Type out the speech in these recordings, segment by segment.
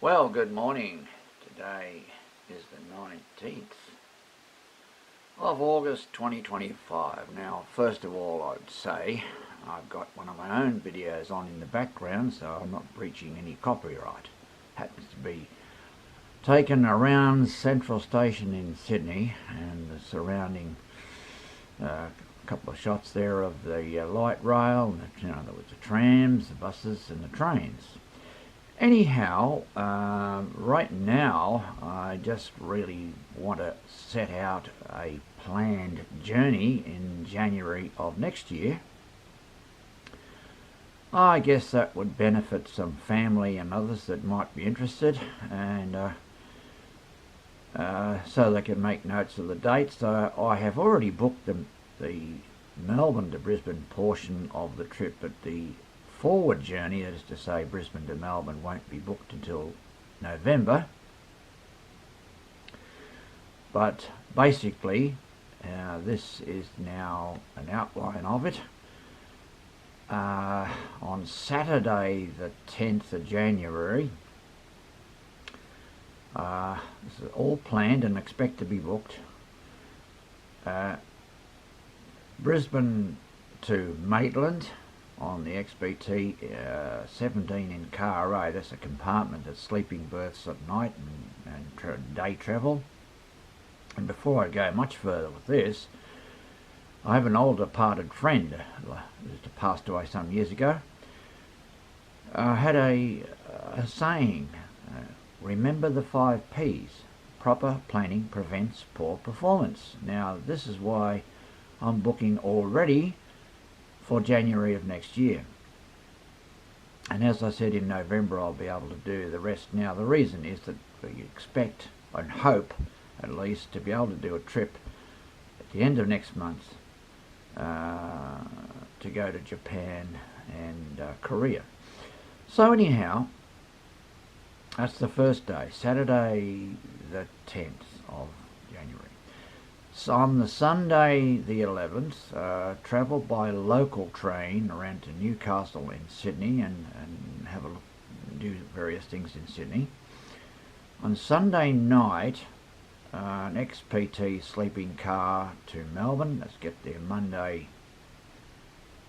Well, good morning. Today is the 19th of August 2025. Now, first of all, I'd say I've got one of my own videos on in the background, so I'm not breaching any copyright. Happens to be taken around Central Station in Sydney and the surrounding couple of shots there of the light rail, there was the trams, the buses and the trains. Anyhow, right now I just really want to set out a planned journey in January of next year. I guess that would benefit some family and others that might be interested, and so they can make notes of the dates. So I have already booked the Melbourne to Brisbane portion of the trip, but the forward journey, that is to say Brisbane to Melbourne, won't be booked until November. But basically this is now an outline of it. On Saturday the 10th of January, this is all planned and expect to be booked, Brisbane to Maitland on the XBT 17 in Car A. That's a compartment that's sleeping berths at night and day travel. And before I go much further with this, I have an old departed friend who passed away some years ago. Had a saying, remember the 5 P's. Proper planning prevents poor performance. Now this is why I'm booking already for January of next year, and as I said, in November I'll be able to do the rest. Now the reason is that we expect and hope at least to be able to do a trip at the end of next month to go to Japan and Korea. So anyhow, that's the first day, Saturday the 10th of January. So on the Sunday the 11th, travel by local train around to Newcastle in Sydney and have a look, do various things in Sydney. On Sunday night, an XPT sleeping car to Melbourne. Let's get there Monday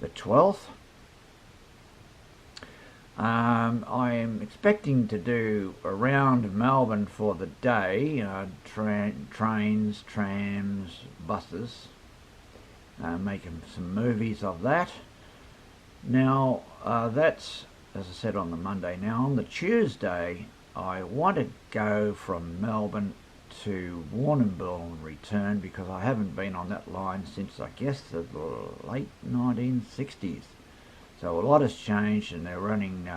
the 12th. I am expecting to do around Melbourne for the day, trains, trams, buses, making some movies of that. Now that's, as I said, on the Monday. Now on the Tuesday I want to go from Melbourne to Warrnambool and return, because I haven't been on that line since I guess the late 1960s. So a lot has changed, and they're running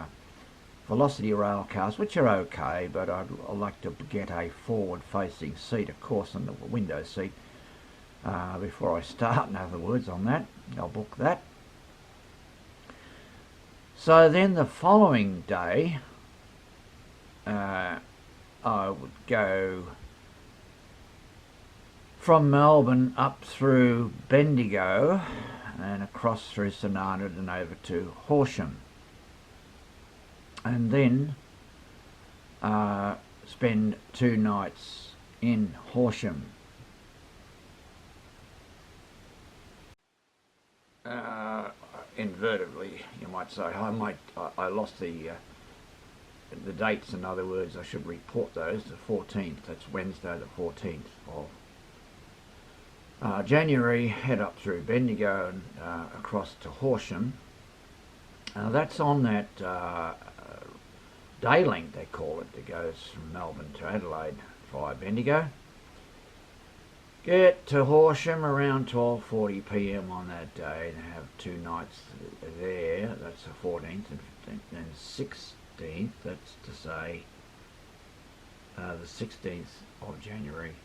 velocity rail cars, which are okay, but I'd like to get a forward-facing seat, of course, on the window seat before I start, in other words, on that. I'll book that. So then the following day, I would go from Melbourne up through Bendigo and across through St Arnaud and over to Horsham, and then spend 2 nights in Horsham. Invertedly, you might say. I lost the dates. In other words, I should report those. The 14th, that's Wednesday the 14th of January, head up through Bendigo and across to Horsham. That's on that day link, they call it, that goes from Melbourne to Adelaide via Bendigo. Get to Horsham around 12:40 p.m. on that day and have 2 nights there. That's the 14th and 15th and 16th. That's to say the 16th of January.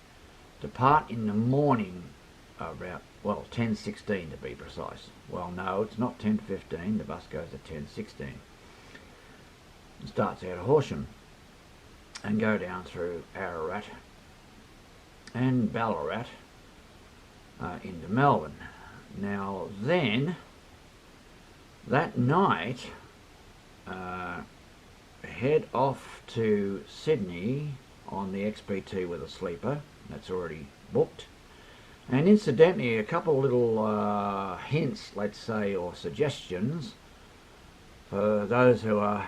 Depart in the morning about, well, 10:16 to be precise. Well, no, it's not 10:15. The bus goes at 10:16. It starts out of Horsham and go down through Ararat and Ballarat into Melbourne. Now then, that night head off to Sydney on the XPT with a sleeper. That's already booked. And incidentally, a couple little hints, let's say, or suggestions for those who are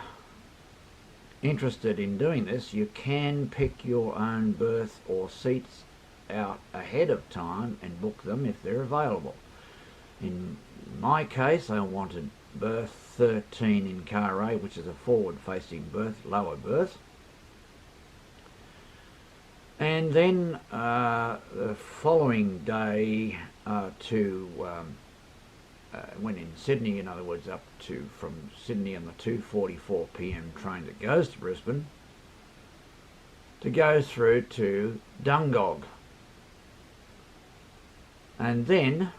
interested in doing this. You can pick your own berth or seats out ahead of time and book them if they're available. In my case, I wanted berth 13 in car A, which is a forward facing berth, lower berth. And then the following day when in Sydney, in other words, up to from Sydney on the 2:44 p.m. train that goes to Brisbane, to go through to Dungog. And then,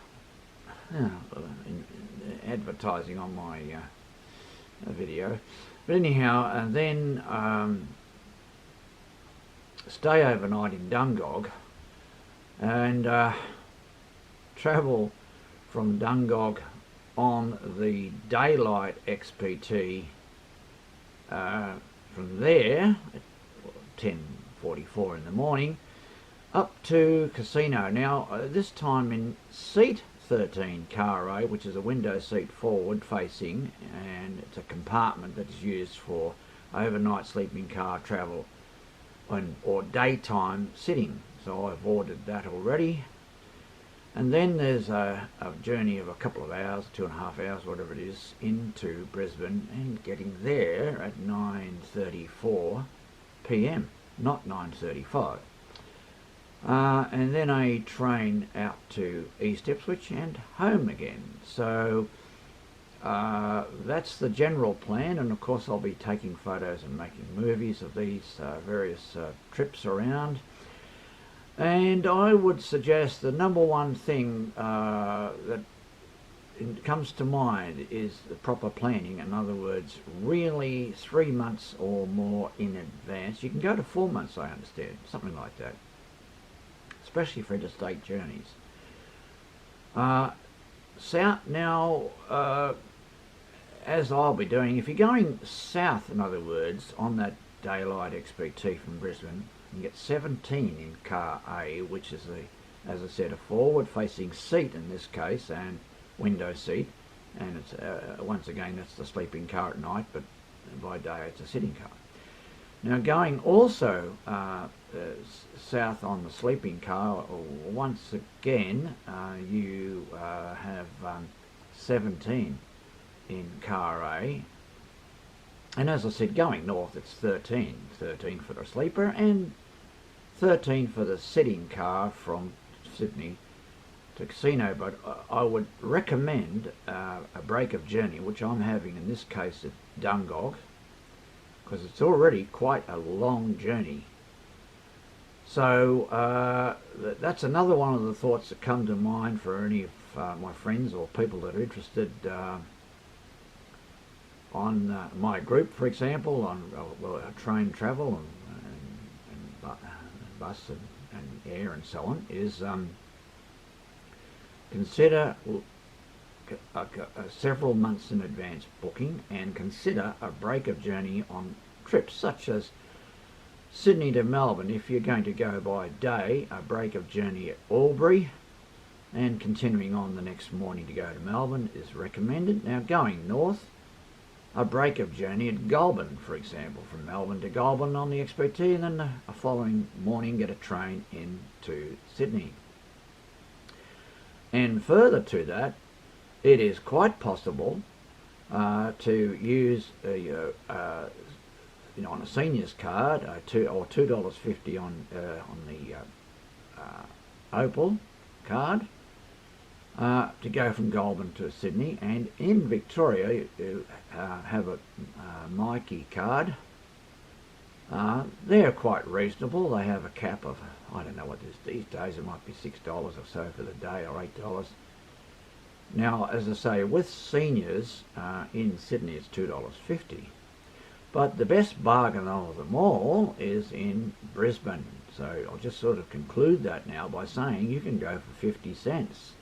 advertising on my video, but anyhow, and then stay overnight in Dungog and travel from Dungog on the daylight XPT from there at 10:44 in the morning up to Casino. Now this time in seat 13 car A, which is a window seat forward facing, and it's a compartment that is used for overnight sleeping car travel or daytime sitting. So I've ordered that already. And then there's a journey of a couple of hours, 2.5 hours, whatever it is, into Brisbane and getting there at 9:34 p.m, not 9:35. And then a train out to East Ipswich and home again. So that's the general plan, and of course I'll be taking photos and making movies of these various trips around. And I would suggest the number one thing that comes to mind is the proper planning. In other words, really 3 months or more in advance. You can go to 4 months, I understand, something like that, especially for interstate journeys. South now, as I'll be doing, if you're going south, in other words, on that daylight XPT from Brisbane, you get 17 in car A, which is, as I said, a forward-facing seat in this case, and window seat, and it's once again that's the sleeping car at night, but by day it's a sitting car. Now going also south on the sleeping car, once again you have 17 in car A, and as I said, going north it's 13 for the sleeper and 13 for the sitting car from Sydney to Casino. But I would recommend a break of journey, which I'm having in this case at Dungog, because it's already quite a long journey. So that's another one of the thoughts that come to mind for any of my friends or people that are interested on my group, for example, on train travel and bus and air and so on, is consider several months in advance booking, and consider a break of journey on trips such as Sydney to Melbourne. If you're going to go by day, a break of journey at Albury and continuing on the next morning to go to Melbourne is recommended. Now going north, a break of journey at Goulburn, for example, from Melbourne to Goulburn on the XPT, and then a following morning get a train into Sydney. And further to that, it is quite possible to use on a seniors card, $2.50 on the Opal card, to go from Goulburn to Sydney. And in Victoria, you have a Mikey card. They're quite reasonable. They have a cap of, I don't know what it is these days, it might be $6 or so for the day, or $8. Now, as I say, with seniors in Sydney it's $2.50. But the best bargain of them all is in Brisbane. So I'll just sort of conclude that now by saying you can go for 50 cents.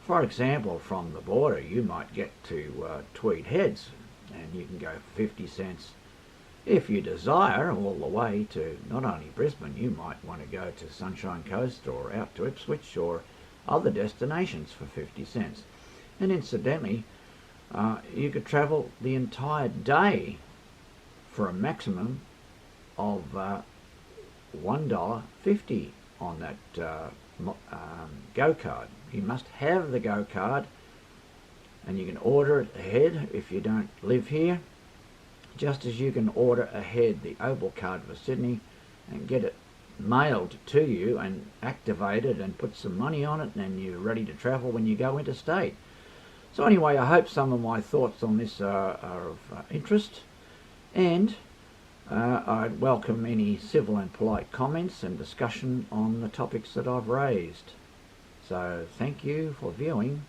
For example, from the border you might get to Tweed Heads, and you can go for 50 cents If you desire all the way to not only Brisbane, you might want to go to Sunshine Coast or out to Ipswich or other destinations for 50 cents. And incidentally, you could travel the entire day for a maximum of $1.50 on that Go card. You must have the Go card, and you can order it ahead if you don't live here, just as you can order ahead the Opal card for Sydney and get it mailed to you and activated and put some money on it, and then you're ready to travel when you go interstate. So anyway, I hope some of my thoughts on this are of interest, and I'd welcome any civil and polite comments and discussion on the topics that I've raised. So thank you for viewing.